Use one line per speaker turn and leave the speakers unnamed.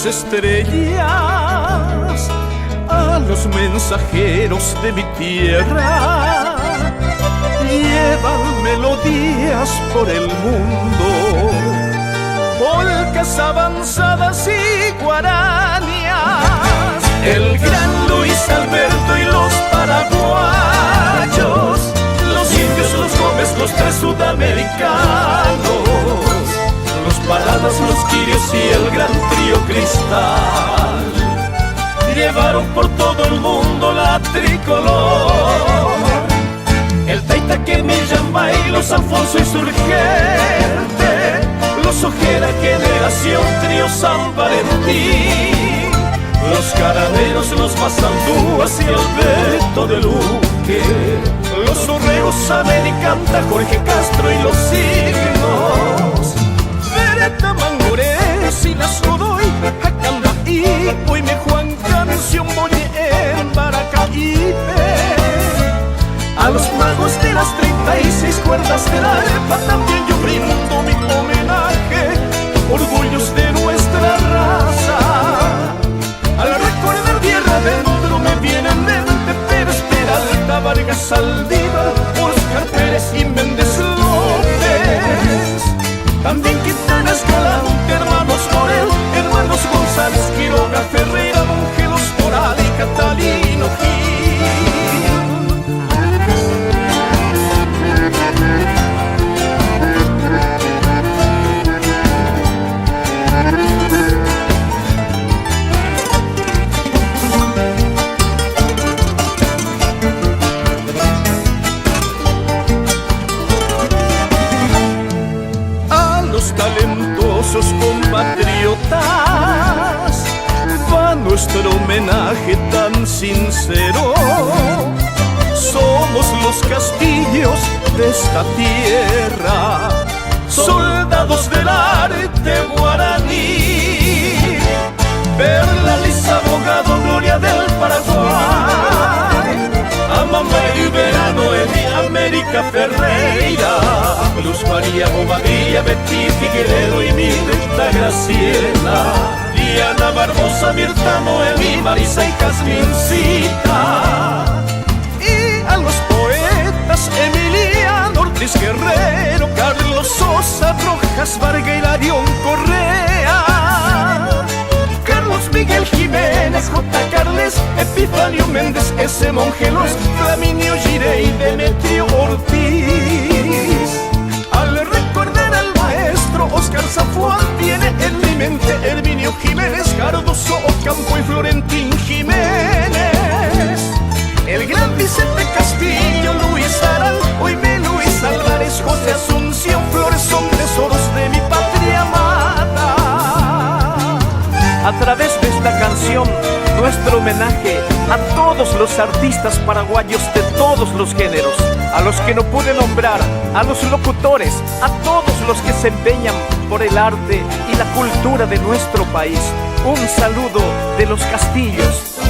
las estrellas, a los mensajeros de mi tierra. Llevan melodías por el mundo, polcas avanzadas y guaranías. El gran Luis Alberto y los paraguayos, los indios, los gómez, los tres sudamericanos, los paradas, los quirios y el gran trío Cristal llevaron por todo el mundo la tricolor. El Taita, Quemillambay, los Alfonso Insurgente, los Ojeda, Generación, trío San Valentín, los Caraberos, los Mazandúas y el Beto de Luque, los Orregos, Americanta, Jorge Castro y los Signos, Beretta, Mangorés y las Godoy, Acamba y Oime, Juan Canción, Boye en Baracaipe. A los magos de las 36 cuerdas del arpa también yo brindo mi homenaje, orgullos de nuestra raza. Al recordar tierra adentro me viene en mente Pérez Peralta, Vargas Saldívar, Oscar Pérez y Méndez López. También Quintana Escalante, hermanos Morel, hermanos González, Quiroga, Ferreira, Mongelos, Moral y Catalino Gil. Talentosos compatriotas, va nuestro homenaje tan sincero. Somos los castillos de esta tierra, soldados del arte guaraní. Perla Lisa, abogado, gloria del Paraguay, Amambay, Verano, Emi, América Ferreira, Luz María Bobadilla, Betty Figueredo y Mirta Graciela, Diana Barbosa, Mirta Noemí, Marisa y Jasmincita. Y a los poetas Emiliano Ortiz Guerrero, Carlos Sosa, Rojas, Vargas, Hilarión Correa, Carlos Miguel Jiménez, J. Carles, Epifanio Méndez, S. Mongelos, Flaminio Girey, Demetrio Ortiz. Al recordar al maestro Oscar Zafuán viene en mi mente Herminio Jiménez, Cardoso Ocampo y Florentín Jiménez. El gran Vicente Castillo, Luis Aral, Oime Luis Álvarez, José Asunción Flores son tesoros de mi patria amada. A través de esta canción, nuestro homenaje a todos los artistas paraguayos de todos los géneros, a los que no pude nombrar, a los locutores, a todos los que se empeñan por el arte y la cultura de nuestro país. Un saludo de los Castillos.